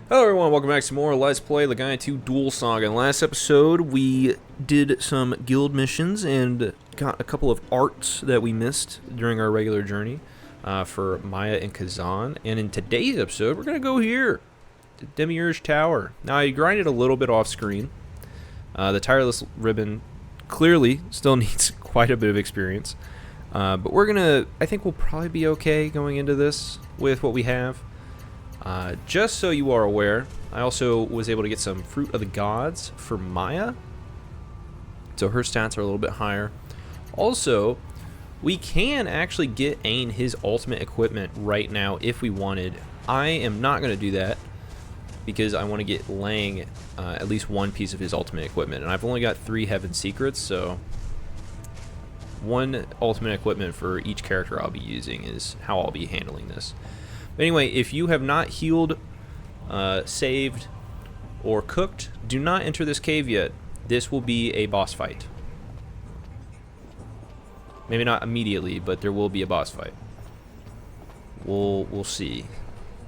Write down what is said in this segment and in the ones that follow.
Hello everyone, welcome back to more Let's Play Legaia 2 Duel Saga. In the last episode, we did some guild missions and got a couple of arts that we missed during our regular journey for Maya and Kazan. And in today's episode, we're going to go here, to Demiurge Tower. Now, I grinded a little bit off screen. The Tireless Ribbon clearly still needs quite a bit of experience. But we're going to, I think we'll probably be okay going into this with what we have. Just so you are aware, I also was able to get some Fruit of the Gods for Maya. So her stats are a little bit higher. Also, we can actually get Ain his ultimate equipment right now if we wanted. I am not going to do that because I want to get Lang at least one piece of his ultimate equipment. And I've only got 3 Heaven Secrets, so one ultimate equipment for each character I'll be using is how I'll be handling this. But anyway, if you have not healed, saved, or cooked, do not enter this cave yet. This will be a boss fight. Maybe not immediately, but there will be a boss fight. We'll see.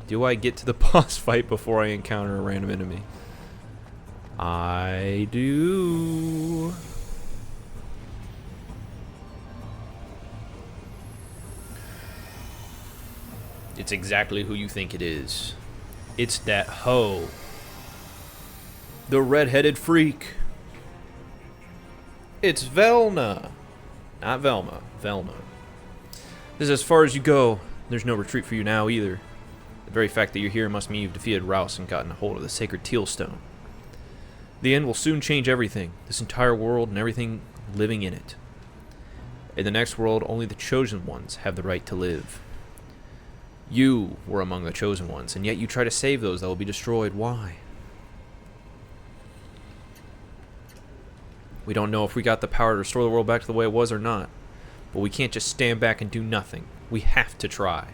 Do I get to the boss fight before I encounter a random enemy? I do. It's exactly who you think it is. It's that hoe. The red-headed freak. It's Velna. Not Velma. Velna. This is as far as you go. There's no retreat for you now either. The very fact that you're here must mean you've defeated Rouse and gotten a hold of the sacred teal stone. The end will soon change everything. This entire world and everything living in it. In the next world, only the chosen ones have the right to live. You were among the chosen ones, and yet you try to save those that will be destroyed. Why? We don't know if we got the power to restore the world back to the way it was or not, but we can't just stand back and do nothing. We have to try.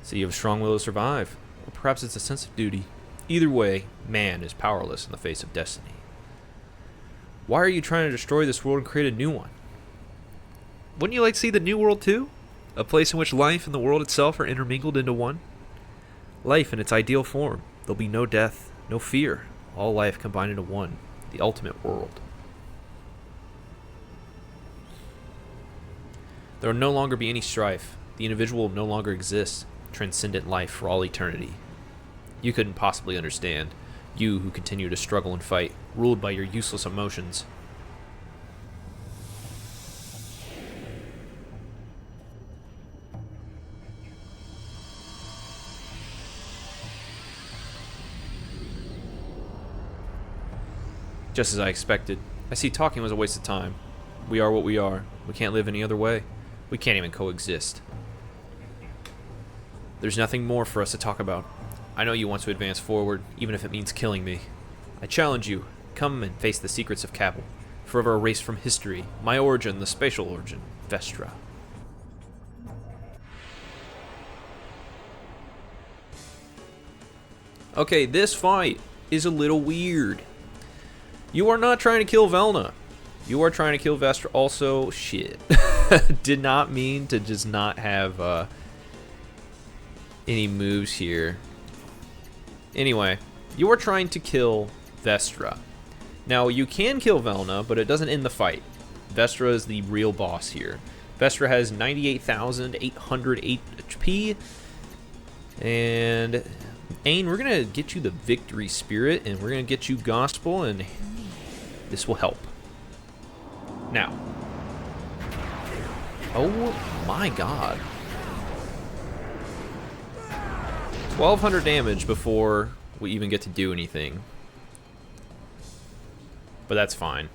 So you have a strong will to survive, or perhaps it's a sense of duty. Either way, man is powerless in the face of destiny. Why are you trying to destroy this world and create a new one? Wouldn't you like to see the new world too? A place in which life and the world itself are intermingled into one? Life in its ideal form. There'll be no death, no fear. All life combined into one. The ultimate world. There will no longer be any strife. The individual will no longer exist. Transcendent life for all eternity. You couldn't possibly understand. You who continue to struggle and fight, ruled by your useless emotions. Just as I expected. I see talking was a waste of time. We are what we are. We can't live any other way. We can't even coexist. There's nothing more for us to talk about. I know you want to advance forward, even if it means killing me. I challenge you. Come and face the secrets of Kabel. Forever erased from history. My origin, the spatial origin. Vestra. Okay, this fight is a little weird. You are not trying to kill Velna. You are trying to kill Vestra. Also, shit. Did not mean to just not have any moves here. Anyway, you are trying to kill Vestra. Now, you can kill Velna, but it doesn't end the fight. Vestra is the real boss here. Vestra has 98,808 HP. And Ain, we're going to get you the Victory Spirit, and we're going to get you Gospel, and this will help. Now. Oh my god. 1,200 damage before we even get to do anything. But that's fine.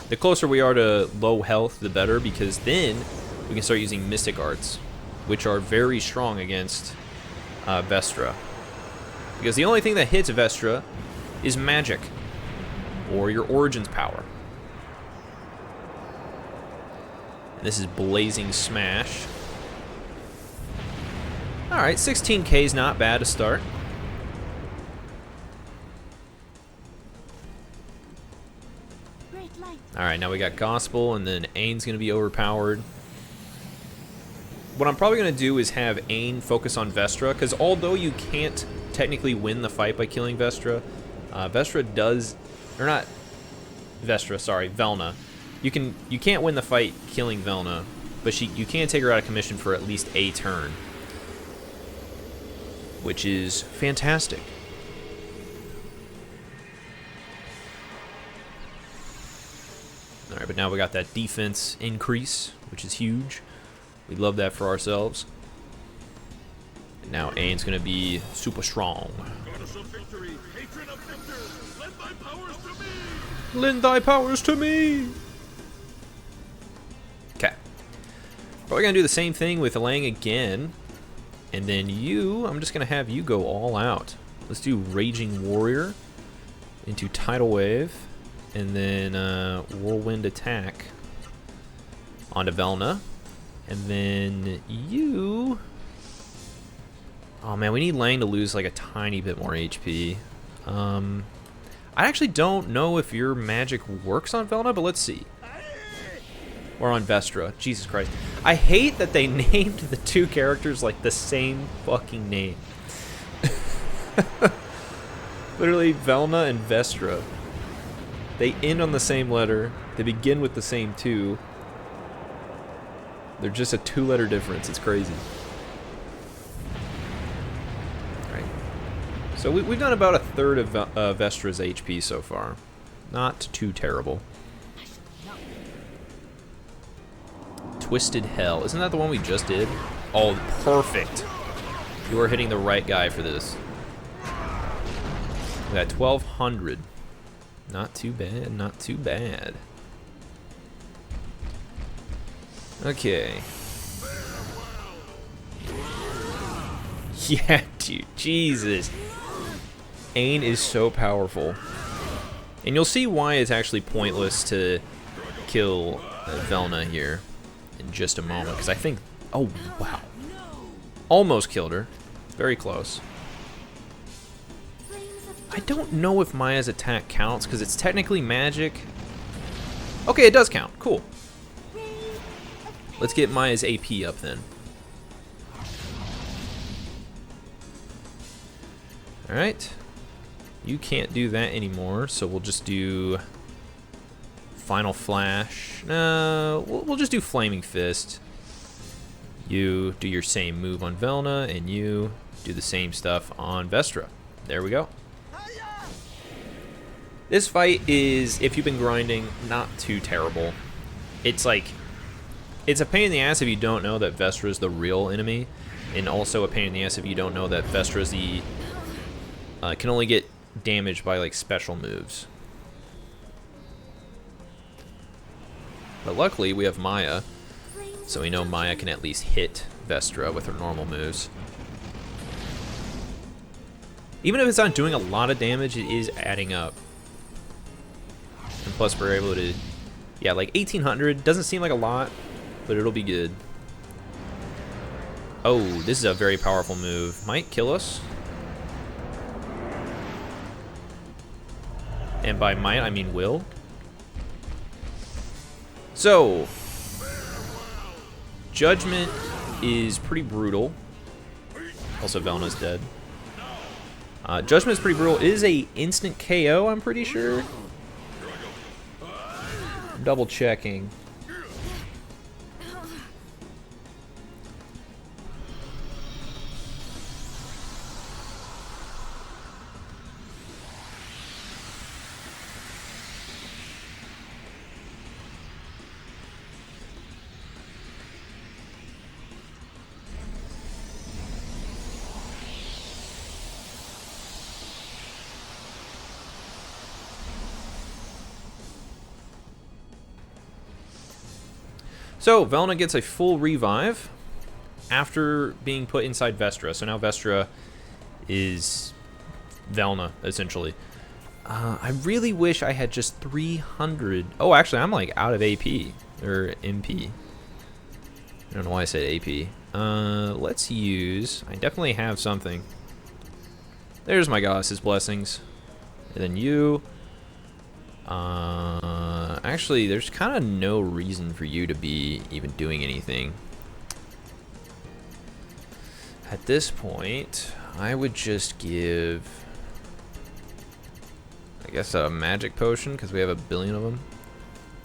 The closer we are to low health, the better, because then we can start using Mystic Arts, which are very strong against Vestra. Because the only thing that hits Vestra is magic. Or your Origin's power. And this is Blazing Smash. Alright, 16k is not bad to start. Alright, now we got Gospel, and then Ain's going to be overpowered. what I'm probably going to do is have Ain focus on Vestra, because although you can't technically win the fight by killing Vestra, Vestra does, or not Vestra, sorry, Velna. You can't win the fight killing Velna, but you can take her out of commission for at least a turn, which is fantastic. All right, but now we got that defense increase, which is huge. We love that for ourselves. And now Ain's gonna be super strong. Lend thy powers to me. Okay. Probably gonna do the same thing with Lang again. And then I'm just gonna have you go all out. Let's do Raging Warrior into Tidal Wave. And then Whirlwind Attack onto Velna. And then you... Oh man, we need Lang to lose like a tiny bit more HP. I actually don't know if your magic works on Velna, but let's see. Or on Vestra. Jesus Christ. I hate that they named the two characters like the same fucking name. Literally, Velna and Vestra. They end on the same letter. They begin with the same two. They're just a two-letter difference. It's crazy. Alright. So we've done about a third of Vestra's HP so far. Not too terrible. Twisted Hell. Isn't that the one we just did? Oh, perfect. You are hitting the right guy for this. We got 1,200. Not too bad, not too bad. Okay. Yeah, dude, Jesus. Ain is so powerful. And you'll see why it's actually pointless to kill Velna here in just a moment. Because I think, oh, wow. Almost killed her. Very close. I don't know if Maya's attack counts because it's technically magic. Okay, it does count. Cool. Let's get Maya's AP up then. Alright. You can't do that anymore, so we'll just do Final Flash. No, we'll just do Flaming Fist. You do your same move on Velna, and you do the same stuff on Vestra. There we go. This fight is, if you've been grinding, not too terrible. It's like, it's a pain in the ass if you don't know that Vestra is the real enemy, and also a pain in the ass if you don't know that Vestra is the, can only get damaged by like special moves. But luckily we have Maya, so we know Maya can at least hit Vestra with her normal moves. Even if it's not doing a lot of damage, it is adding up. And plus we're able to, yeah, like 1,800 doesn't seem like a lot, but it'll be good. Oh, this is a very powerful move. Might kill us. And by might, I mean will. So, Judgment is pretty brutal. Also, Velna's dead. Judgment is pretty brutal. It is a instant KO, I'm pretty sure. I'm double checking. So, Velna gets a full revive after being put inside Vestra. So now Vestra is Velna, essentially. I really wish I had just 300. Oh, actually, I'm like out of AP, or MP. I don't know why I said AP. Let's use, I definitely have something. There's my goddess's blessings. And then you. Actually, there's kind of no reason for you to be even doing anything. At this point, I would just give, I guess, a magic potion, because we have 1 billion of them.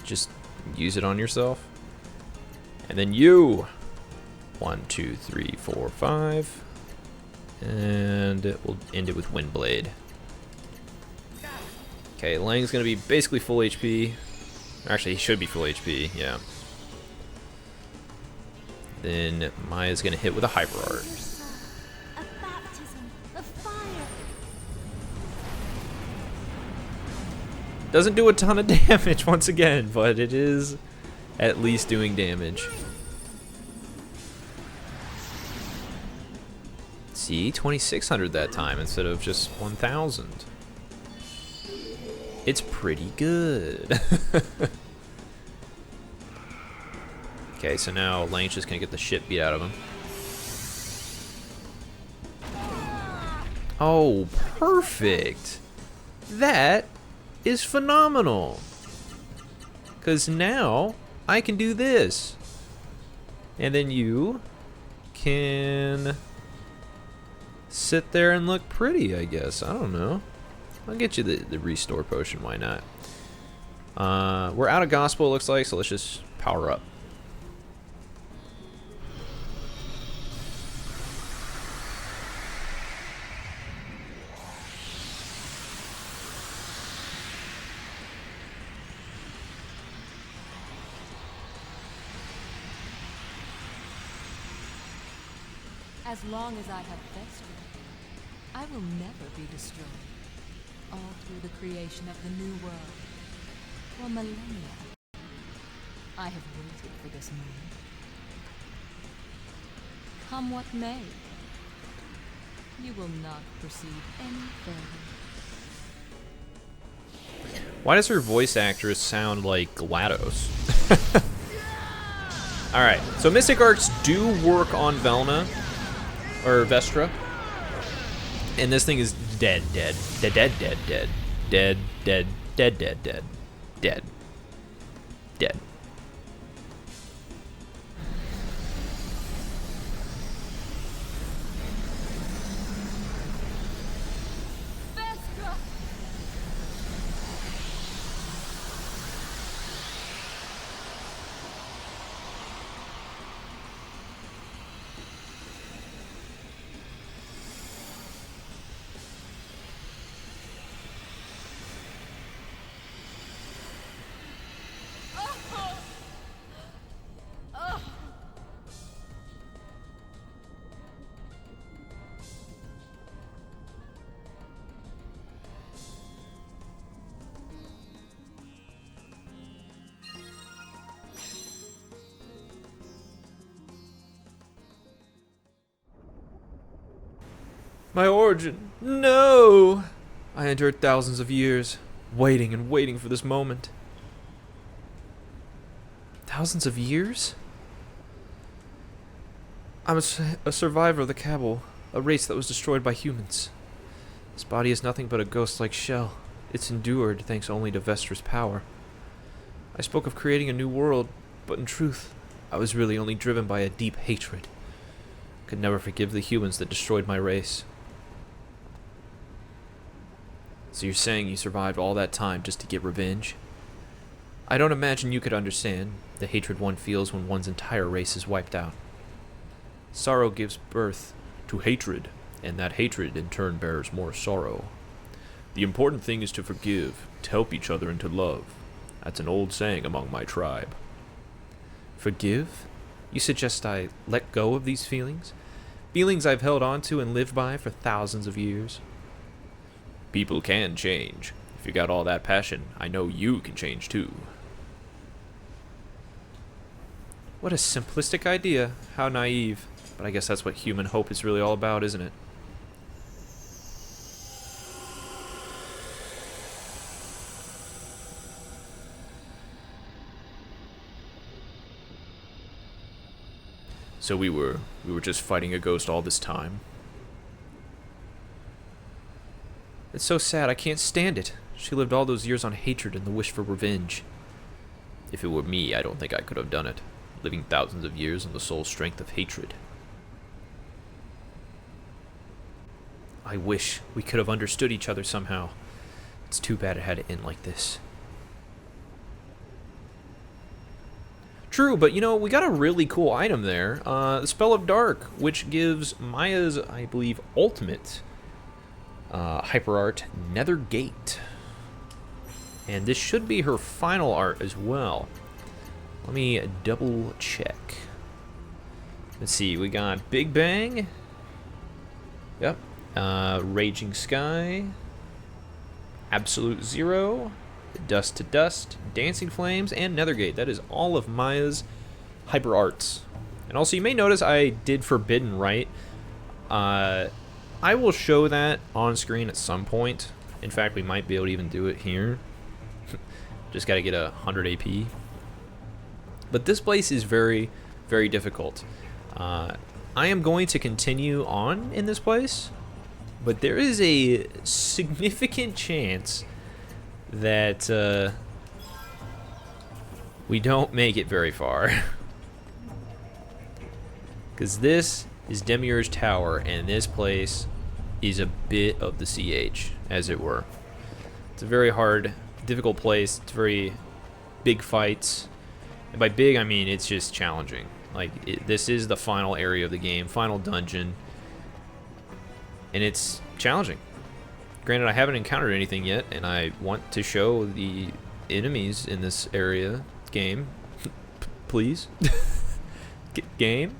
Just use it on yourself. And then you! 1, 2, 3, 4, 5. And we'll end it with Windblade. Okay, Lang's gonna be basically full HP. Actually, he should be full HP, yeah. Then Maya's gonna hit with a Hyper Art. Doesn't do a ton of damage once again, but it is at least doing damage. See, 2,600 that time instead of just 1,000. It's pretty good. Okay, so now Lane's just gonna get the shit beat out of him. Oh, perfect. That is phenomenal. Because now I can do this. And then you can sit there and look pretty, I guess. I don't know. I'll get you the restore potion, why not? We're out of gospel, it looks like, so let's just power up. As long as I have Vestra, I will never be destroyed. All through the creation of the new world, for millennia, I have waited for this moment. Come what may, you will not proceed any further. Why does her voice actress sound like GLaDOS? Alright, so Mystic Arts do work on Velna. Or Vestra. And this thing is dead. Vestra! My origin. No! I endured thousands of years, waiting and waiting for this moment. Thousands of years? I'm a survivor of the Kabel, a race that was destroyed by humans. This body is nothing but a ghost-like shell. It's endured thanks only to Vestra's power. I spoke of creating a new world, but in truth, I was really only driven by a deep hatred. Could never forgive the humans that destroyed my race. So you're saying you survived all that time just to get revenge? I don't imagine you could understand the hatred one feels when one's entire race is wiped out. Sorrow gives birth to hatred, and that hatred in turn bears more sorrow. The important thing is to forgive, to help each other, and to love. That's an old saying among my tribe. Forgive? You suggest I let go of these feelings? Feelings I've held on to and lived by for thousands of years? People can change. If you got all that passion, I know you can change too. What a simplistic idea. How naive. But I guess that's what human hope is really all about, isn't it? So we were just fighting a ghost all this time? It's so sad, I can't stand it. She lived all those years on hatred and the wish for revenge. If it were me, I don't think I could have done it. Living thousands of years on the sole strength of hatred. I wish we could have understood each other somehow. It's too bad it had to end like this. True, but you know, we got a really cool item there. The Spell of Dark, which gives Maya's, I believe, ultimate hyper art, Nether Gate. And this should be her final art as well. Let me double check. Let's see, we got Big Bang. Yep. Raging Sky. Absolute Zero. Dust to Dust. Dancing Flames. And Nethergate. That is all of Maya's hyper arts. And also, you may notice I did Forbidden Right. I will show that on screen at some point. In fact, we might be able to even do it here. Just got to get 100 AP. But this place is very, very difficult. I am going to continue on in this place, but there is a significant chance that we don't make it very far. Because this is Demiurge's Tower, and this place is a bit of the CH, as it were. It's a very hard, difficult place. It's very big fights. And by big, I mean it's just challenging. Like, this is the final area of the game, final dungeon. And it's challenging. Granted, I haven't encountered anything yet, and I want to show the enemies in this area. Game. Please. Game.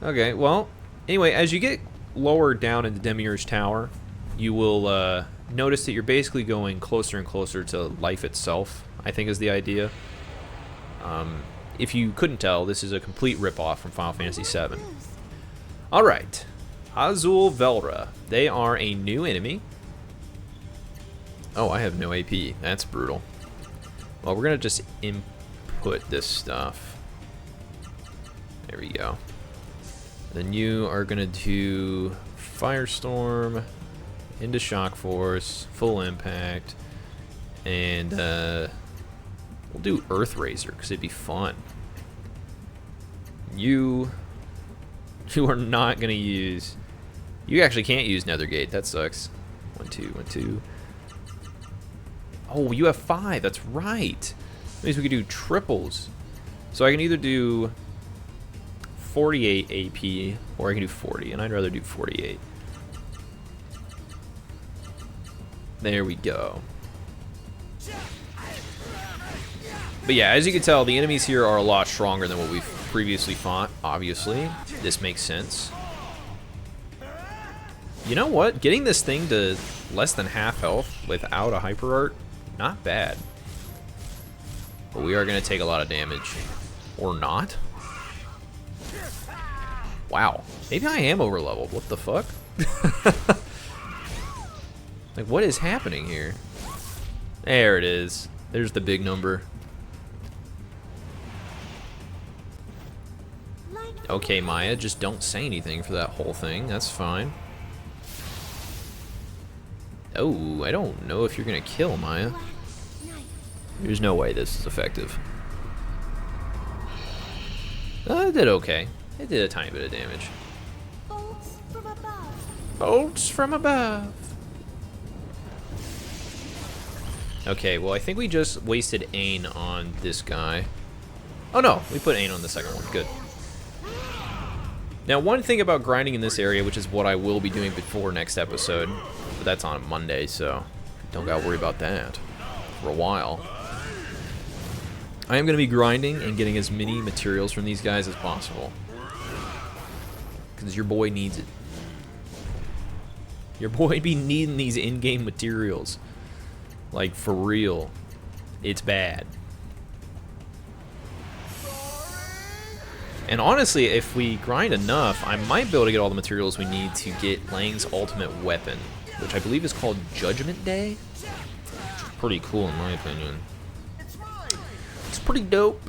Okay, well, anyway, as you get lower down into Demiurge's Tower, you will notice that you're basically going closer and closer to life itself, I think is the idea. If you couldn't tell, this is a complete ripoff from Final Fantasy VII. Alright, Azul Velra. They are a new enemy. Oh, I have no AP. That's brutal. Well, we're going to just input this stuff. There we go. Then you are going to do Firestorm into Shock Force, Full Impact, and we'll do Earth Razor because it'd be fun. You are not going to use... You actually can't use Nethergate. That sucks. 1, 2, 1, 2. Oh, you have 5. That's right. That means we could do triples. So I can either do 48 AP or I can do 40, and I'd rather do 48. There we go. But yeah, as you can tell, the enemies here are a lot stronger than what we've previously fought, obviously. This makes sense. You know what? Getting this thing to less than half health without a hyper art, not bad. But we are going to take a lot of damage. Or not. Wow. Maybe I am overleveled. What the fuck? Like, what is happening here? There it is. There's the big number. Okay, Maya, just don't say anything for that whole thing. That's fine. Oh, I don't know if you're gonna kill Maya. There's no way this is effective. It did okay. It did a tiny bit of damage. Bolts from above. Bolts from above. Okay, well, I think we just wasted Ain on this guy. Oh no, we put Ain on the second one. Good. Now, one thing about grinding in this area, which is what I will be doing before next episode, but that's on Monday, so don't gotta worry about that for a while. I am gonna be grinding and getting as many materials from these guys as possible. Because your boy needs it. Your boy be needing these in-game materials. Like, for real. It's bad. And honestly, if we grind enough, I might be able to get all the materials we need to get Lang's ultimate weapon, which I believe is called Judgment Day. Which is pretty cool in my opinion. It's pretty dope.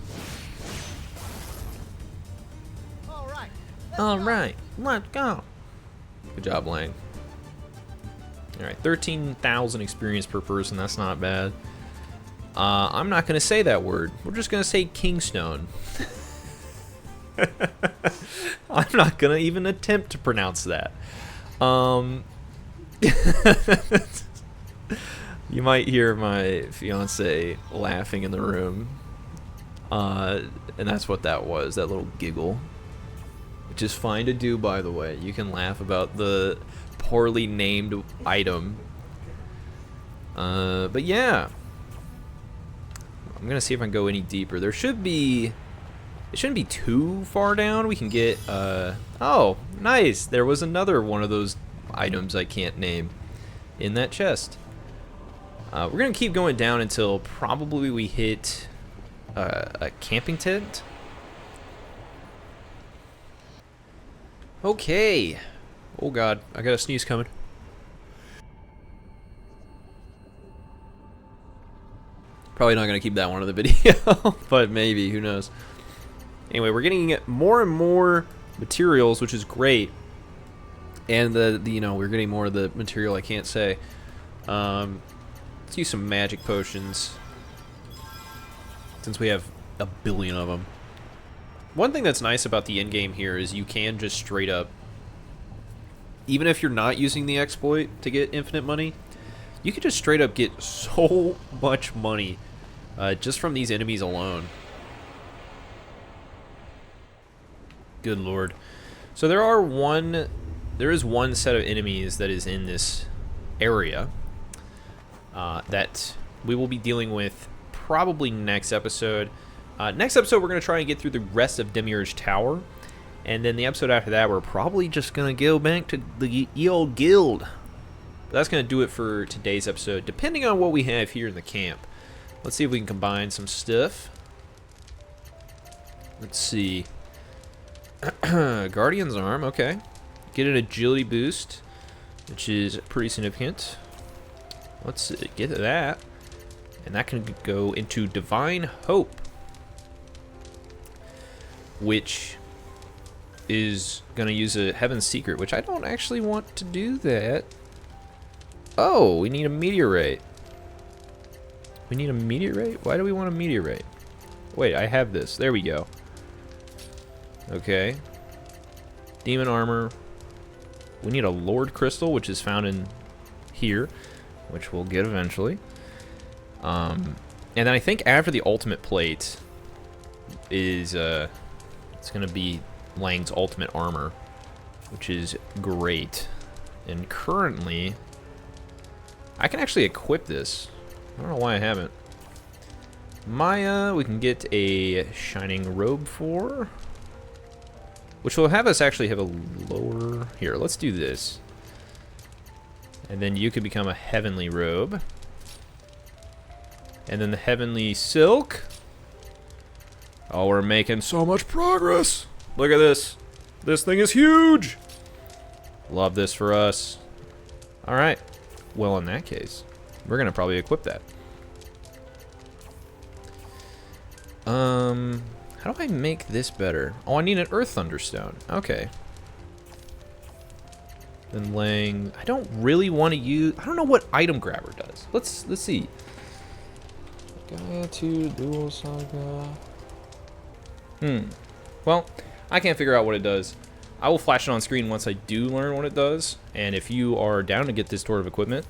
Alright, let's go. Good job, Lang. Alright, 13,000 experience per person, that's not bad. I'm not going to say that word. We're just going to say Kingstone. I'm not going to even attempt to pronounce that. Um, you might hear my fiance laughing in the room. And that's what that was, that little giggle. Which is fine to do, by the way. You can laugh about the poorly named item. But yeah. I'm gonna see if I can go any deeper. There should be... It shouldn't be too far down. We can get, oh, nice. There was another one of those items I can't name in that chest. We're gonna keep going down until probably we hit a camping tent. Okay. Oh god, I got a sneeze coming. Probably not gonna keep that one in the video, but maybe, who knows. Anyway, we're getting more and more materials, which is great. And you know, we're getting more of the material I can't say. Let's use some magic potions, since we have a billion of them. One thing that's nice about the end game here is you can just straight up, even if you're not using the exploit to get infinite money, you can just straight up get so much money just from these enemies alone. Good lord. So there is one set of enemies that is in this area that we will be dealing with probably next episode. Next episode, we're going to try and get through the rest of Demiurge Tower. And then the episode after that, we're probably just going to go back to the old guild. But that's going to do it for today's episode, depending on what we have here in the camp. Let's see if we can combine some stuff. Let's see. Guardian's Arm, okay. Get an agility boost, which is pretty significant. Let's get that. And that can go into Divine Hope, which is going to use a Heaven's Secret, which I don't actually want to do that. Oh, we need a meteorite. We need a meteorite? Why do we want a meteorite? Wait, I have this. There we go. Okay. Demon Armor. We need a Lord Crystal, which is found in here, which we'll get eventually. And then I think after the Ultimate Plate is, it's going to be Lang's Ultimate Armor, which is great. And currently, I can actually equip this. I don't know why I haven't. Maya, we can get a Shining Robe for, which will have us actually have a lower... Here, let's do this. And then you could become a Heavenly Robe. And then the Heavenly Silk. Oh, we're making so much progress. Look at this. This thing is huge. Love this for us. All right. Well, in that case, we're going to probably equip that. How do I make this better? Oh, I need an Earth Thunderstone. Okay. Then Lang. I don't really want to use... I don't know what Item Grabber does. Let's see. Legaia 2, Duel Saga. Well, I can't figure out what it does. I will flash it on screen once I do learn what it does. And if you are down to get this sort of equipment,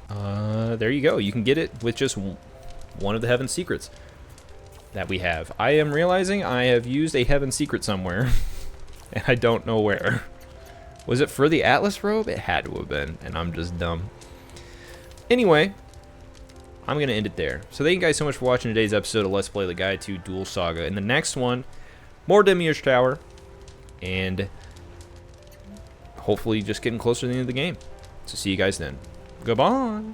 there you go. You can get it with just one of the Heaven Secrets that we have. I am realizing I have used a Heaven Secret somewhere, and I don't know where. Was it for the Atlas Robe? It had to have been, and I'm just dumb. Anyway, I'm going to end it there. So thank you guys so much for watching today's episode of Let's Play Legaia 2 Duel Saga. In the next one, more Demiurge Tower, and hopefully just getting closer to the end of the game. So see you guys then. Goodbye!